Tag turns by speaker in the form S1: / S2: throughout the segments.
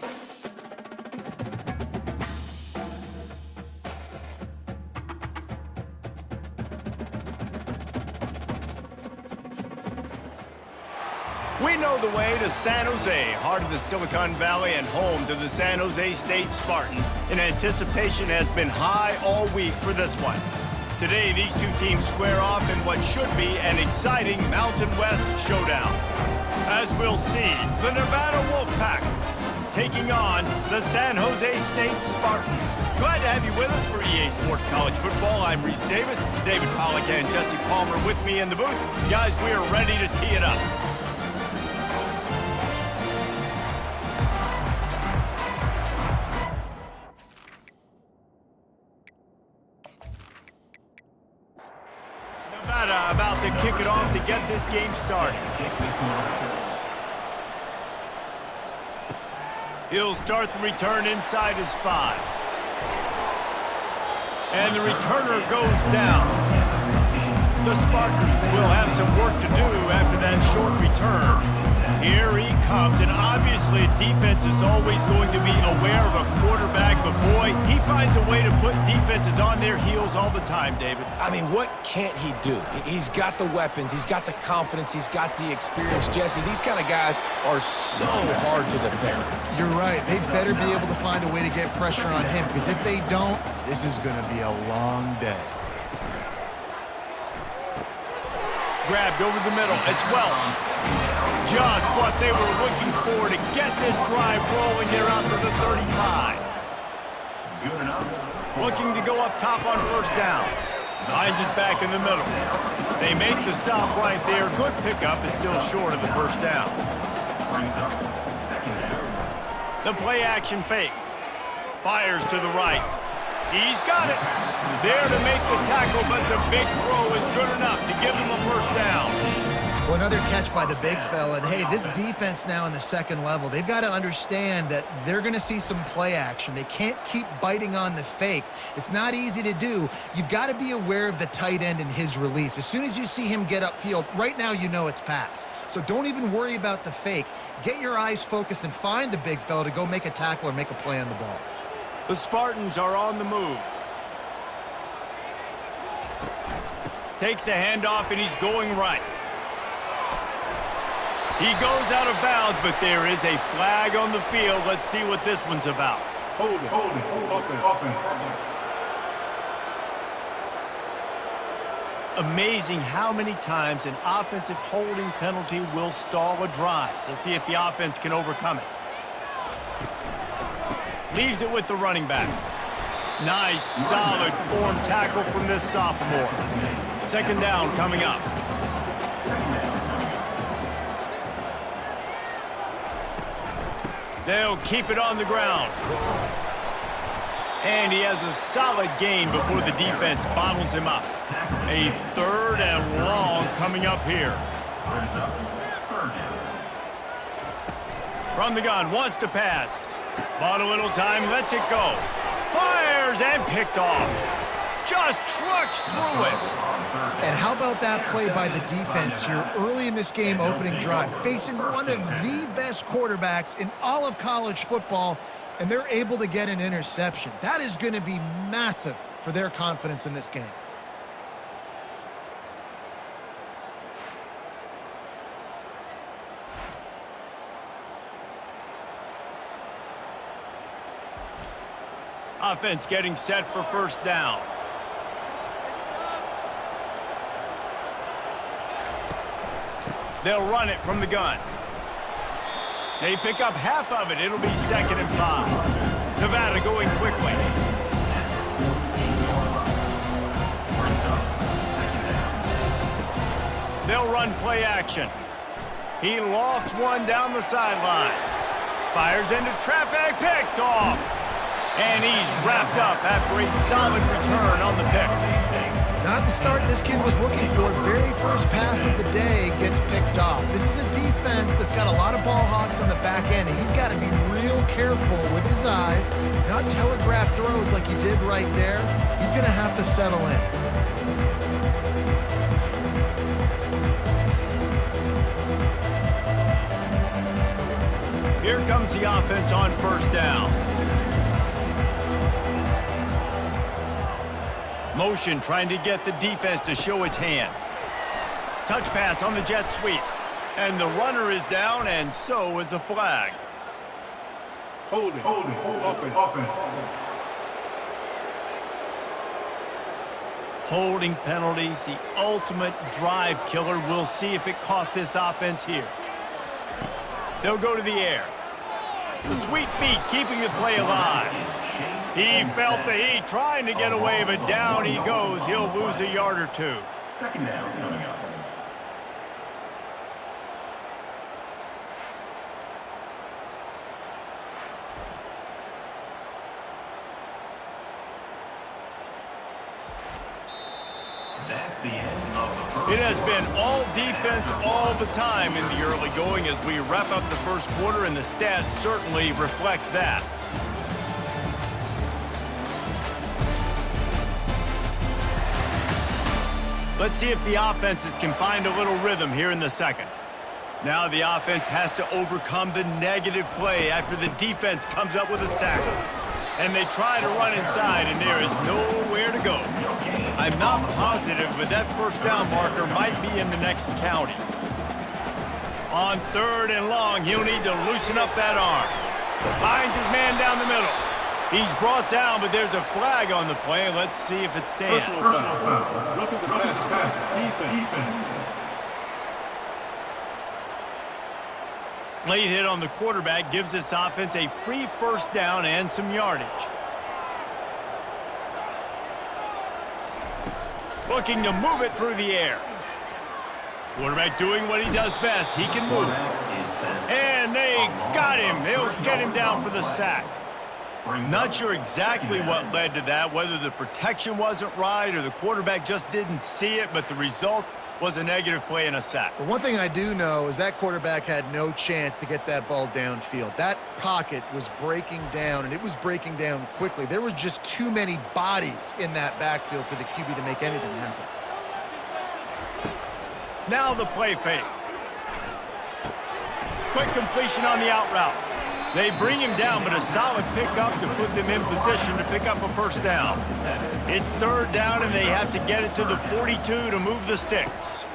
S1: We know the way to San Jose, heart of the Silicon Valley and home to the San Jose State Spartans, and anticipation has been high all week for this one. Today, these two teams square off in what should be an exciting Mountain West showdown. As we'll see, the Nevada Wolfpack taking on the San Jose State Spartans. Glad to have you with us for EA Sports College Football. I'm Reese Davis, David Pollack and Jesse Palmer with me in the booth. Guys, we are ready to tee it up. Nevada about to kick it off to get this game started. He'll start the return inside his 5. And the returner goes down. The Spartans will have some work to do after that short return. Here he comes, and obviously defense is always going to be aware of a quarterback, but boy, he finds a way to put defenses on their heels all the time, David.
S2: I mean, what can't he do? He's got the weapons, he's got the confidence, he's got the experience. Jesse, these kind of guys are so hard to defend.
S3: You're right. They better be able to find a way to get pressure on him, because if they don't, this is going to be a long day.
S1: Grabbed over the middle. It's Welch. Just what they were looking for to get this drive rolling there out to the 35. Looking to go up top on first down. Hines is back in the middle. They make the stop right there. Good pickup. It's still short of the first down. The play action fake. Fires to the right. He's got it. There to make the tackle, but the big throw is good enough to give him a first down.
S3: Well, another catch by the big fella. And, hey, this defense now in the second level, they've got to understand that they're going to see some play action. They can't keep biting on the fake. It's not easy to do. You've got to be aware of the tight end and his release. As soon as you see him get upfield, right now you know it's pass. So don't even worry about the fake. Get your eyes focused and find the big fella to go make a tackle or make a play on the ball.
S1: The Spartans are on the move. Takes the handoff, and he's going right. He goes out of bounds, but there is a flag on the field. Let's see what this one's about.
S4: Hold it. Offense.
S1: Amazing how many times an offensive holding penalty will stall a drive. We'll see if the offense can overcome it. Leaves it with the running back. Nice, solid form tackle from this sophomore. Second down coming up. They'll keep it on the ground. And he has a solid gain before the defense bottles him up. A third and long coming up here. From the gun, wants to pass. Bought a little time, lets it go. Fires and picked off. Just trucks through it.
S3: And how about that play by the defense here early in this game opening drive, facing one of the best quarterbacks in all of college football, and they're able to get an interception. That is going to be massive for their confidence in this game.
S1: Offense getting set for first down. They'll run it from the gun. They pick up half of it. It'll be 2nd and 5. Nevada going quickly. They'll run play action. He lofts one down the sideline. Fires into traffic, picked off. And he's wrapped up after a solid return on the pick.
S3: Not the start this kid was looking for. Very first pass of the day gets picked off. This is a defense that's got a lot of ball hawks on the back end, and he's got to be real careful with his eyes, not telegraph throws like he did right there. He's going to have to settle in.
S1: Here comes the offense on first down. Motion trying to get the defense to show its hand. Touch pass on the jet sweep. And the runner is down, and so is a flag.
S4: Holding, offense.
S1: Holding penalties, the ultimate drive killer. We'll see if it costs this offense here. They'll go to the air. The sweet feet keeping the play alive. He felt the heat trying to get away, but down he goes. He'll lose a yard or two.
S5: Second down coming up. That's the end of the first.
S1: It has been all defense all the time in the early going as we wrap up the first quarter, and the stats certainly reflect that. Let's see if the offenses can find a little rhythm here in the second. Now the offense has to overcome the negative play after the defense comes up with a sack. And they try to run inside, and there is nowhere to go. I'm not positive, but that first down marker might be in the next county. On third and long, he'll need to loosen up that arm. Finds his man down the middle. He's brought down, but there's a flag on the play. Let's see if it stands.
S4: Personal foul. Roughing the pass. Defense.
S1: Late hit on the quarterback gives this offense a free first down and some yardage. Looking to move it through the air. Quarterback doing what he does best. He can move. And they got him. They'll get him down for the sack. Not sure exactly what led to that, whether the protection wasn't right or the quarterback just didn't see it, but the result was a negative play and a sack.
S3: But one thing I do know is that quarterback had no chance to get that ball downfield. That pocket was breaking down, and it was breaking down quickly. There were just too many bodies in that backfield for the QB to make anything happen.
S1: Now the play fake. Quick completion on the out route. They bring him down, but a solid pickup to put them in position to pick up a first down. It's third down, and they have to get it to the 42 to move the sticks.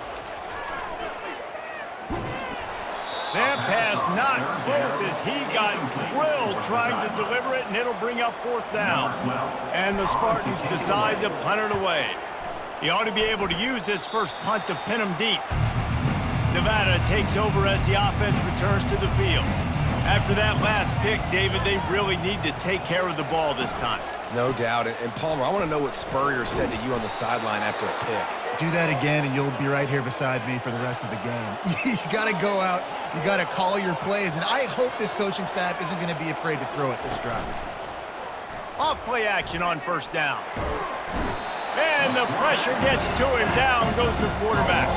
S1: That pass not close as he got drilled trying to deliver it, and it'll bring up fourth down. And the Spartans decide to punt it away. He ought to be able to use this first punt to pin him deep. Nevada takes over as the offense returns to the field. After that last pick, David, they really need to take care of the ball this time.
S2: No doubt. And Palmer, I want to know what Spurrier said to you on the sideline after a pick.
S3: Do that again, and you'll be right here beside me for the rest of the game. You got to go out. You got to call your plays, and I hope this coaching staff isn't going to be afraid to throw it this drive.
S1: Off play action on first down. And the pressure gets to him. Down goes the quarterback.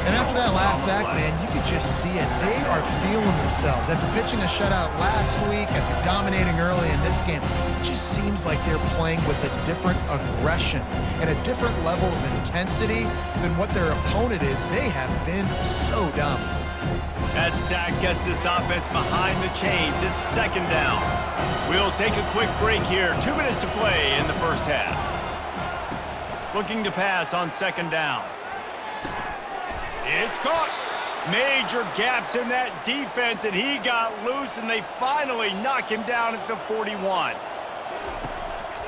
S3: And after that last sack, man, you could just see it. They are feeling themselves. After pitching a shutout last week, after dominating early in this game, it just seems like they're playing with a different aggression and a different level of intensity than what their opponent is. They have been so dominant.
S1: That sack gets this offense behind the chains. It's second down. We'll take a quick break here. 2 minutes to play in the first half. Looking to pass on second down. It's caught. Major gaps in that defense, and he got loose, and they finally knock him down at the 41.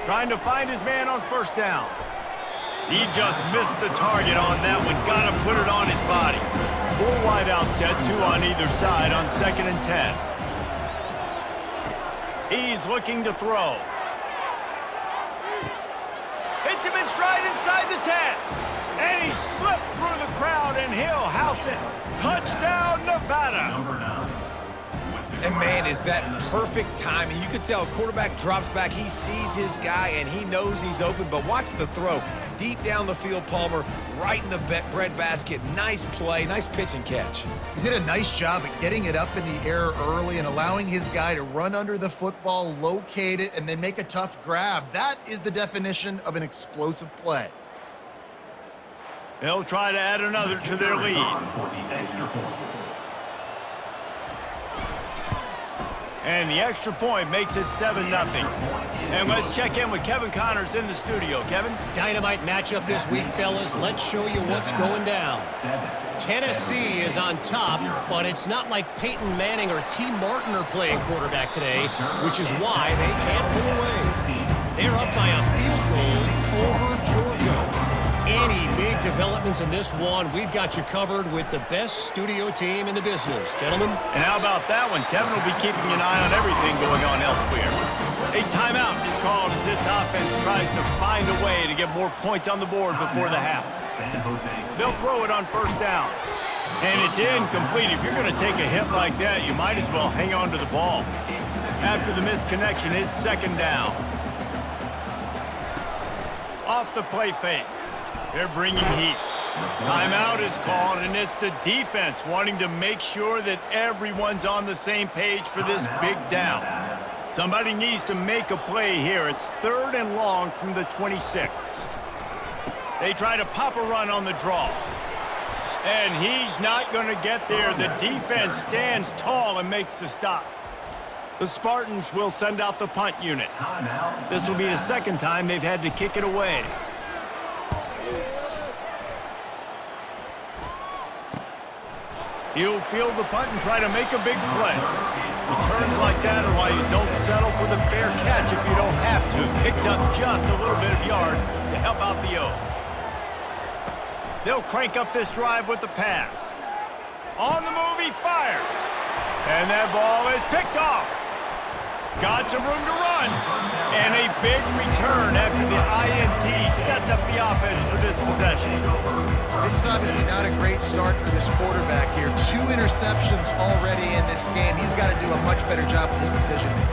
S1: Trying to find his man on first down. He just missed the target on that one. Got to put it on his body. 4 wide out set, 2 on either side on second and 10. He's looking to throw. Hits him in stride inside the 10. And he slipped through the crowd, and he'll house it. Touchdown, Nevada.
S2: And, man, is that perfect timing. You could tell quarterback drops back. He sees his guy, and he knows he's open. But watch the throw. Deep down the field, Palmer, right in the breadbasket. Nice play, nice pitch and catch.
S3: He did a nice job at getting it up in the air early and allowing his guy to run under the football, locate it, and then make a tough grab. That is the definition of an explosive play.
S1: They'll try to add another to their lead. And the extra point makes it 7-0. And let's check in with Kevin Connors in the studio. Kevin?
S6: Dynamite matchup this week, fellas. Let's show you what's going down. Tennessee is on top, but it's not like Peyton Manning or T. Martin are playing quarterback today, which is why they can't pull away. They're up by a field goal over Georgia. Any big developments in this one, we've got you covered with the best studio team in the business. Gentlemen?
S1: And how about that one? Kevin will be keeping an eye on everything going on elsewhere. A timeout is called as this offense tries to find a way to get more points on the board before the half. They'll throw it on first down. And it's incomplete. If you're going to take a hit like that, you might as well hang on to the ball. After the misconnection, it's second down. Off the play fake. They're bringing heat. Timeout is called, and it's the defense wanting to make sure that everyone's on the same page for this big down. Somebody needs to make a play here. It's 3rd and long from the 26. They try to pop a run on the draw. And he's not going to get there. The defense stands tall and makes the stop. The Spartans will send out the punt unit. This will be the second time they've had to kick it away. He'll field the punt and try to make a big play. Returns like that are why you don't settle for the fair catch if you don't have to. Picks up just a little bit of yards to help out the O. They'll crank up this drive with the pass. On the move, he fires. And that ball is picked off. Got some room to run. And a big return after the INT sets up the offense for this possession.
S3: This is obviously not a great start for this quarterback here. 2 interceptions already in this game. He's got to do a much better job with his decision-making.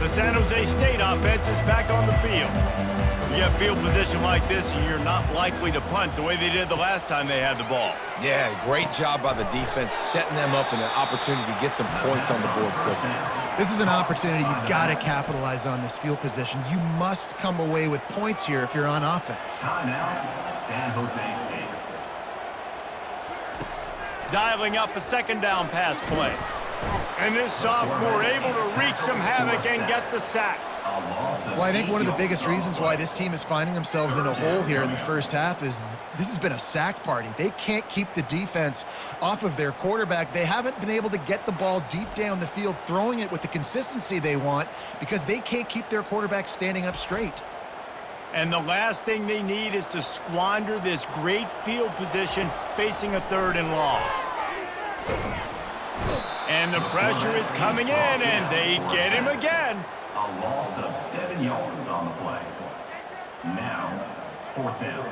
S1: The San Jose State offense is back on the field. You have field position like this, and you're not likely to punt the way they did the last time they had the ball.
S2: Yeah, great job by the defense, setting them up in an opportunity to get some points on the board quickly.
S3: This is an opportunity you've got to capitalize on this field position. You must come away with points here if you're on offense.
S5: Timeout, San Jose State.
S1: Dialing up a second down pass play. And this sophomore able to wreak some havoc and get the sack.
S3: Well, I think one of the biggest reasons why this team is finding themselves in a hole here in the first half is this has been a sack party. They can't keep the defense off of their quarterback. They haven't been able to get the ball deep down the field, throwing it with the consistency they want because they can't keep their quarterback standing up straight.
S1: And the last thing they need is to squander this great field position facing a 3rd and long. And the pressure is coming in, and they get him again.
S5: A loss of 7 yards on the play. Now, 4th down.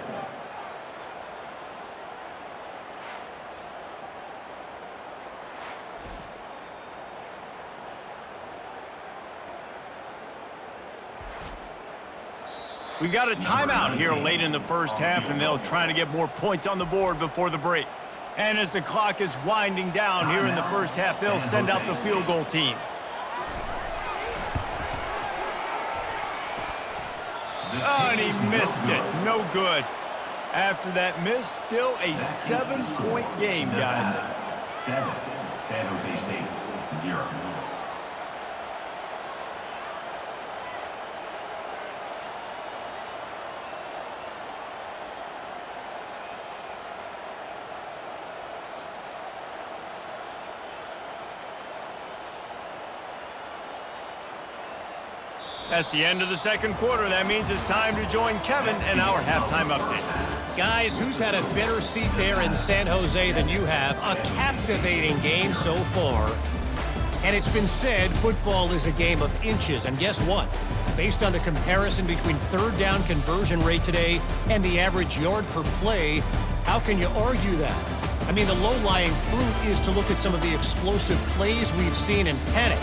S1: We got a timeout here late in the first half, and they'll try to get more points on the board before the break. And as the clock is winding down here in the first half, they'll send out the field goal team. Oh, and he missed it. No good. After that miss, still a 7-point game, guys.
S5: 7, San Jose State, 0.
S1: That's the end of the second quarter. That means it's time to join Kevin in our halftime update.
S6: Guys, who's had a better seat there in San Jose than you have? A captivating game so far. And it's been said football is a game of inches. And guess what? Based on the comparison between 3rd down conversion rate today and the average yard per play, how can you argue that? I mean, the low-lying fruit is to look at some of the explosive plays we've seen and panic.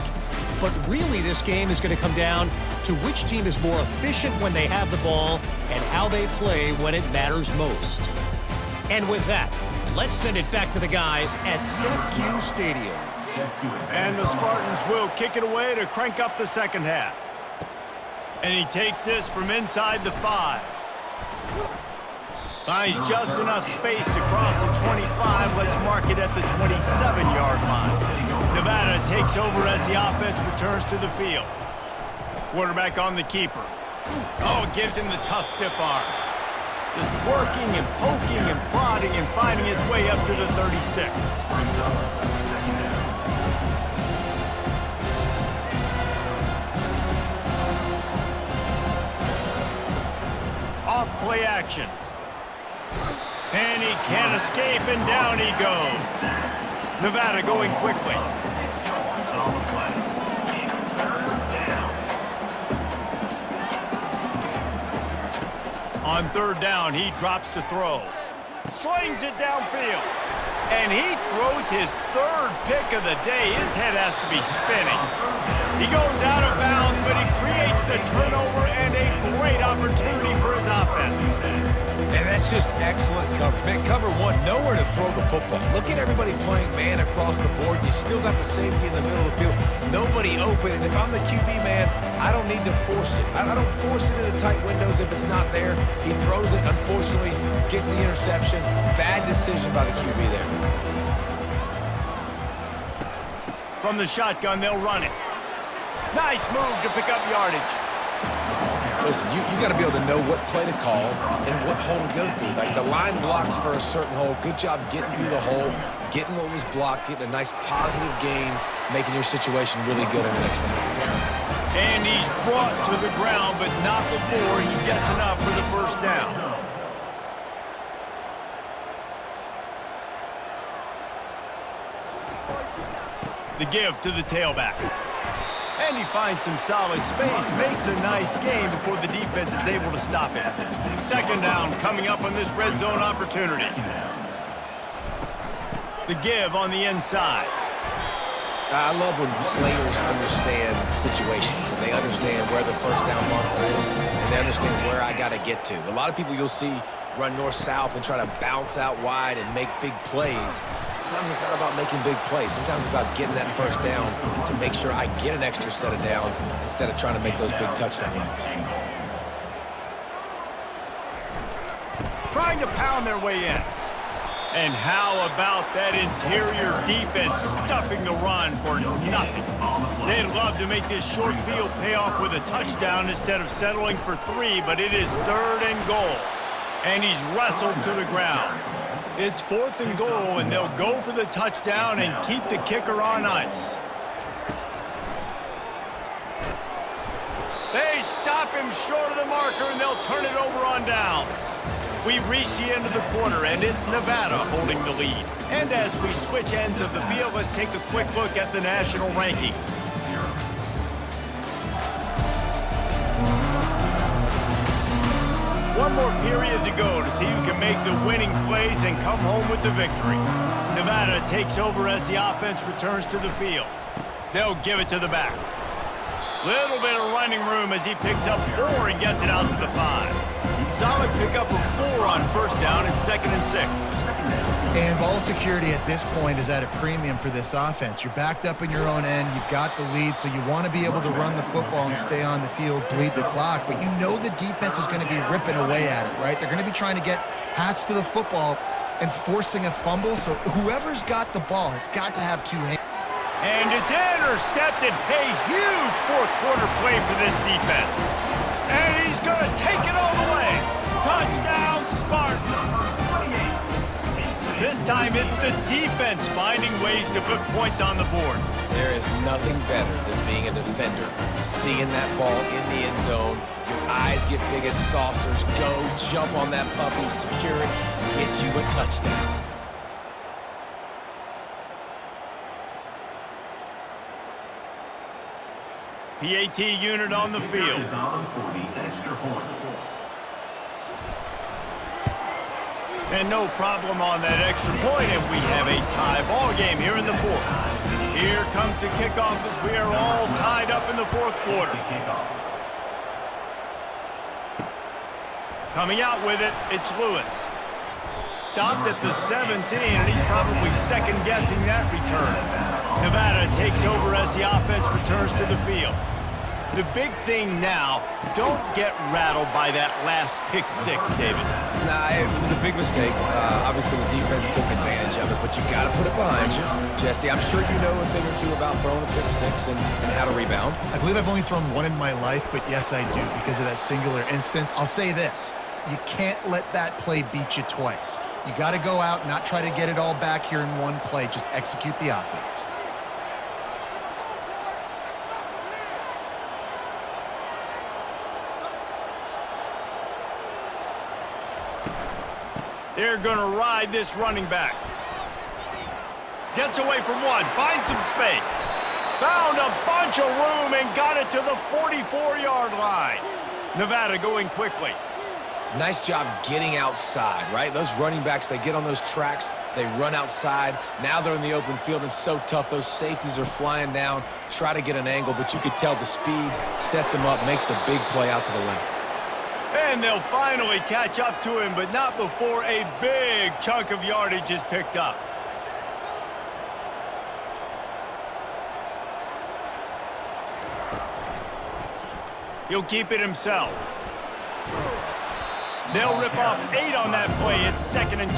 S6: But really, this game is going to come down to which team is more efficient when they have the ball and how they play when it matters most. And with that, let's send it back to the guys at CFB Stadium.
S1: And the Spartans will kick it away to crank up the second half. And he takes this from inside the 5. Finds just enough space to cross the 25. Let's mark it at the 27-yard line. Nevada takes over as the offense returns to the field. Quarterback on the keeper. Oh, gives him the tough stiff arm. Just working and poking and prodding and finding his way up to the 36. Off play action. And he can't escape, and down he goes. Nevada going quickly. On third down, he drops to throw. Slings it downfield. And he throws his third pick of the day. His head has to be spinning. He goes out of bounds, but he creates the turnover and a great opportunity for his offense.
S2: And that's just excellent coverage. Man, cover one, nowhere to throw the football. Look at everybody playing man across the board. You still got the safety in the middle of the field. Nobody open. And if I'm the QB man, I don't need to force it. I don't force it into tight windows if it's not there. He throws it, unfortunately, gets the interception. Bad decision by the QB there.
S1: From the shotgun, they'll run it. Nice move to pick up yardage.
S2: Listen, you got to be able to know what play to call and what hole to go through. Like the line blocks for a certain hole. Good job getting through the hole, getting what was blocked, getting a nice positive gain, making your situation really good on the next down.
S1: And he's brought to the ground, but not before he gets enough for the first down. The give to the tailback. And he finds some solid space, makes a nice gain before the defense is able to stop it. Second down coming up on this red zone opportunity. The give on the inside.
S2: I love when players understand situations and they understand where the first down marker is and they understand where I got to get to. A lot of people you'll see run north-south and try to bounce out wide and make big plays. Sometimes it's not about making big plays. Sometimes it's about getting that first down to make sure I get an extra set of downs instead of trying to make those big touchdown runs.
S1: Trying to pound their way in. And how about that interior defense stuffing the run for nothing? They'd love to make this short field pay off with a touchdown instead of settling for 3, but it is third and goal. And he's wrestled to the ground. It's fourth and goal, and they'll go for the touchdown and keep the kicker on ice. They stop him short of the marker, and they'll turn it over on downs. We've reached the end of the quarter, and it's Nevada holding the lead. And as we switch ends of the field, let's take a quick look at the national rankings. One more period to go to see who can make the winning plays and come home with the victory. Nevada takes over as the offense returns to the field. They'll give it to the back. Little bit of running room as he picks up 4 and gets it out to the 5. Solid pickup of 4 on first down and 2nd and 6.
S3: And ball security at this point is at a premium for this offense. You're backed up in your own end. You've got the lead, so you want to be able to run the football and stay on the field, bleed the clock. But you know the defense is going to be ripping away at it, right? They're going to be trying to get hats to the football and forcing a fumble. So whoever's got the ball has got to have 2 hands.
S1: And it's intercepted. A huge fourth quarter play for this defense. And he's going to take it all the way. Touchdown, Spartan. This time it's the defense finding ways to put points on the board.
S2: There is nothing better than being a defender. Seeing that ball in the end zone, your eyes get big as saucers. Go, jump on that puppy, secure it, get you a touchdown.
S1: PAT unit on the field. And no problem on that extra point, and we have a tie ball game here in the 4th. Here comes the kickoff as we are all tied up in the 4th quarter. Coming out with it, it's Lewis. Stopped at the 17, and he's probably second-guessing that return. Nevada takes over as the offense returns to the field. The big thing now, don't get rattled by that last pick six, David.
S2: Nah, it was a big mistake. Obviously, the defense took advantage of it, but you got to put it behind you. Jesse, I'm sure you know a thing or two about throwing a pick six and how to rebound.
S3: I believe I've only thrown one in my life, but yes, I do because of that singular instance. I'll say this. You can't let that play beat you twice. You got to go out and not try to get it all back here in one play. Just execute the offense.
S1: They're going to ride this running back. Gets away from one, finds some space. Found a bunch of room and got it to the 44-yard line. Nevada going quickly.
S2: Nice job getting outside, right? Those running backs, they get on those tracks, they run outside. Now they're in the open field. It's so tough. Those safeties are flying down, try to get an angle, but you could tell the speed sets them up, makes the big play out to the left.
S1: And they'll finally catch up to him, but not before a big chunk of yardage is picked up. He'll keep it himself. They'll rip off 8 on that play. It's 2nd and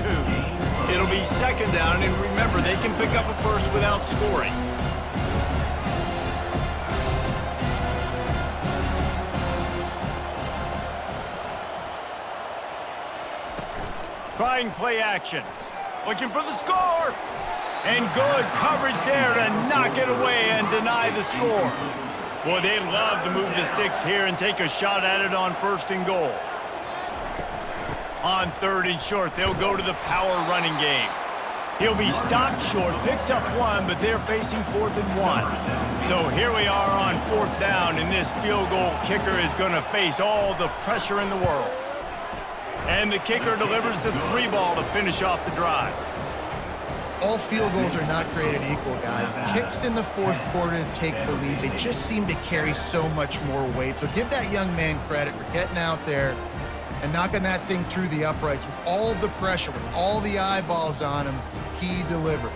S1: 2. It'll be 2nd down, and remember, they can pick up a first without scoring. Trying play action. Looking for the score. And good coverage there to knock it away and deny the score. Boy, they'd love to move the sticks here and take a shot at it on 1st and goal. On 3rd and short, they'll go to the power running game. He'll be stopped short, picks up 1, but they're facing 4th and 1. So here we are on 4th down, and this field goal kicker is going to face all the pressure in the world. And the kicker delivers the 3 ball to finish off the drive.
S3: All field goals are not created equal, guys. Kicks in the 4th quarter to take the lead. They just seem to carry so much more weight. So give that young man credit for getting out there and knocking that thing through the uprights with all of the pressure, with all the eyeballs on him. He delivered.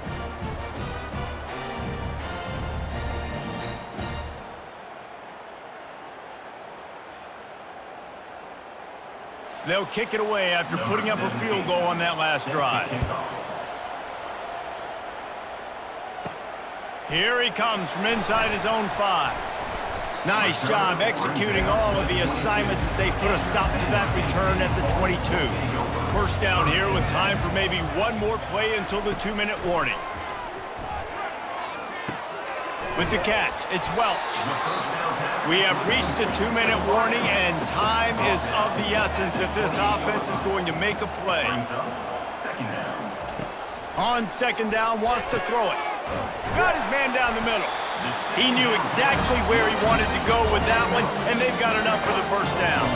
S1: They'll kick it away after putting up a field goal on that last drive. Here he comes from inside his own 5. Nice job executing all of the assignments as they put a stop to that return at the 22. 1st down here with time for maybe one more play until the 2-minute warning. With the catch, it's Welch. We have reached the 2-minute warning, and time is of the essence if this offense is going to make a play. On 2nd down, wants to throw it. Got his man down the middle. He knew exactly where he wanted to go with that one, and they've got enough for the 1st down.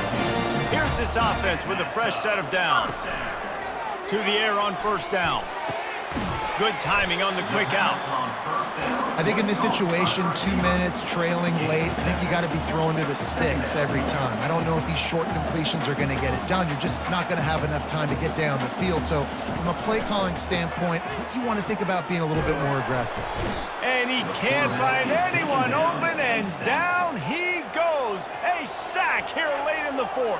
S1: Here's this offense with a fresh set of downs. To the air on 1st down. Good timing on the quick out.
S3: I think in this situation, 2 minutes, trailing late, I think you got to be throwing to the sticks every time. I don't know if these short completions are going to get it done. You're just not going to have enough time to get down the field. So from a play calling standpoint, I think you want to think about being a little bit more aggressive.
S1: And he can't find anyone open, and down he goes. A sack here late in the 4th.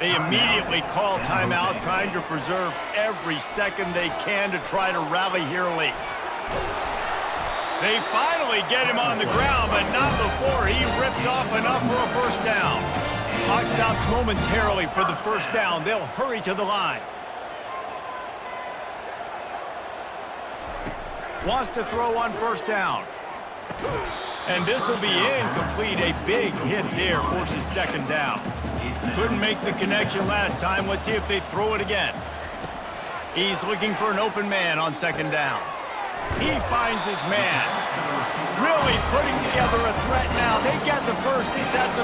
S1: They immediately call timeout, trying to preserve every second they can to try to rally here late. They finally get him on the ground, but not before he rips off enough for a 1st down. Clock stops momentarily for the 1st down. They'll hurry to the line. Wants to throw on 1st down. And this will be incomplete. A big hit there forces 2nd down. Couldn't make the connection last time. Let's see if they throw it again. He's looking for an open man on 2nd down. He finds his man. Really putting together a threat now. They get the first. It's at the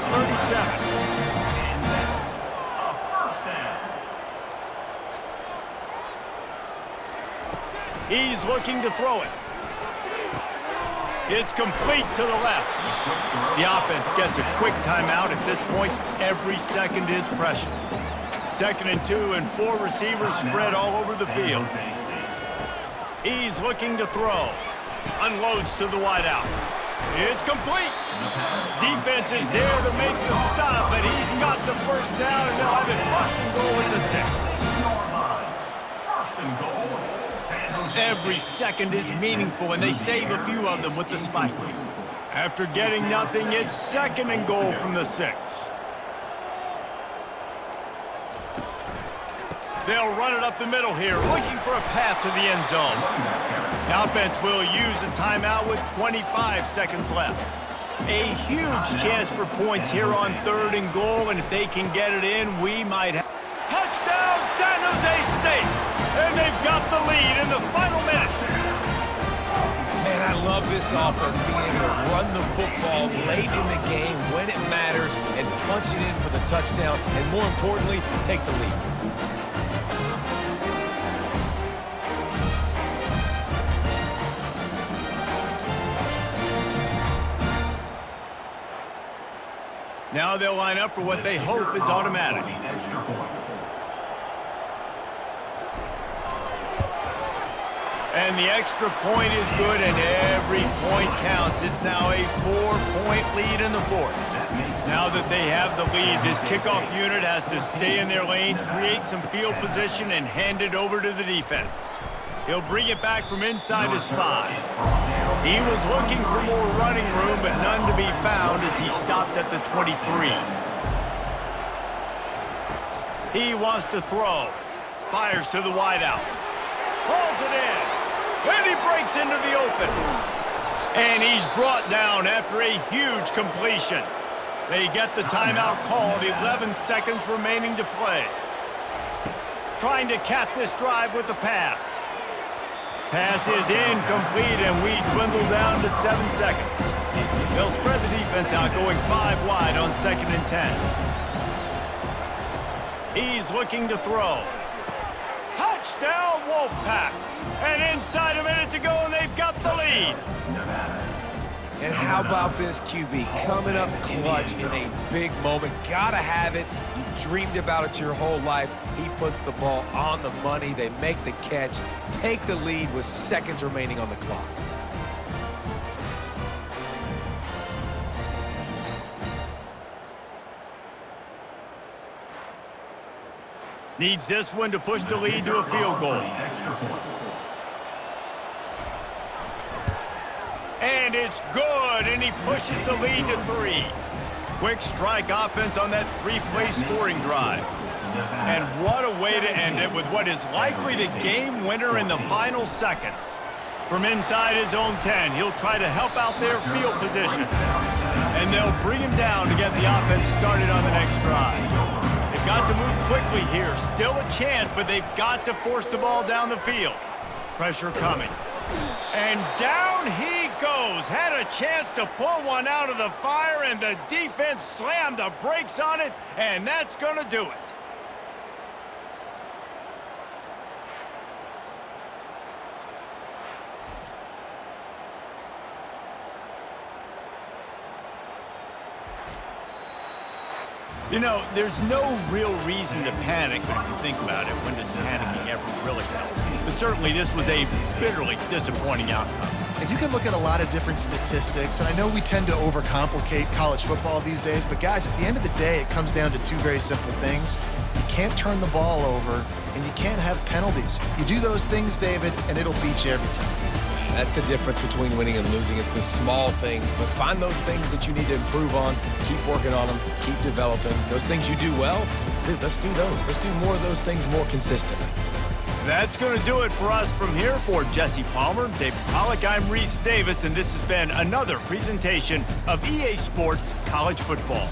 S1: 37. He's looking to throw it. It's complete to the left. The offense gets a quick timeout. At this point, every second is precious. 2nd and 2, and 4 receivers spread all over the field. He's looking to throw. Unloads to the wideout. It's complete. Defense is there to make the stop, but he's got the first down, and they'll have it first and goal at the 6. Every second is meaningful, and they save a few of them with the spike. After getting nothing, it's second and goal from the 6. They'll run it up the middle here, looking for a path to the end zone. The offense will use a timeout with 25 seconds left. A huge chance for points here on 3rd and goal, and if they can get it in, we might have... Touchdown, San Jose State! And they've got the lead in the final minute.
S2: Man, I love this offense being able to run the football late in the game when it matters and punch it in for the touchdown, and more importantly, take the lead.
S1: Now they'll line up for what they hope is automatic. And the extra point is good, and every point counts. It's now a 4-point lead in the 4th. Now that they have the lead, this kickoff unit has to stay in their lane, create some field position, and hand it over to the defense. He'll bring it back from inside his 5. He was looking for more running room, but none to be found as he stopped at the 23. He wants to throw. Fires to the wideout. Pulls it in. And he breaks into the open. And he's brought down after a huge completion. They get the timeout called, 11 seconds remaining to play. Trying to cap this drive with the pass. Pass is incomplete, and we dwindle down to 7 seconds. They'll spread the defense out, going 5 wide on 2nd and 10. He's looking to throw. Touchdown, Wolfpack! And inside a minute to go, and they've got the lead.
S2: And how about this QB coming up clutch in a big moment? Gotta have it. You've dreamed about it your whole life. He puts the ball on the money. They make the catch, take the lead with seconds remaining on the clock.
S1: Needs this one to push the lead to a field goal. And it's good, and he pushes the lead to 3. Quick strike offense on that 3-play scoring drive. And what a way to end it with what is likely the game winner in the final seconds. From inside his own 10, he'll try to help out their field position. And they'll bring him down to get the offense started on the next drive. They've got to move quickly here. Still a chance, but they've got to force the ball down the field. Pressure coming. And down he goes. Had a chance to pull one out of the fire, and the defense slammed the brakes on it, and that's going to do it. You know, there's no real reason to panic, but if you think about it, when does panicking ever really help? But certainly this was a bitterly disappointing outcome.
S3: And you can look at a lot of different statistics, and I know we tend to overcomplicate college football these days, but guys, at the end of the day, it comes down to 2 very simple things. You can't turn the ball over, and you can't have penalties. You do those things, David, and it'll beat you every time.
S2: That's the difference between winning and losing. It's the small things, but find those things that you need to improve on, keep working on them, keep developing. Those things you do well, dude, let's do those. Let's do more of those things more consistently.
S1: That's going to do it for us from here. For Jesse Palmer, David Pollack, I'm Reese Davis, and this has been another presentation of EA Sports College Football.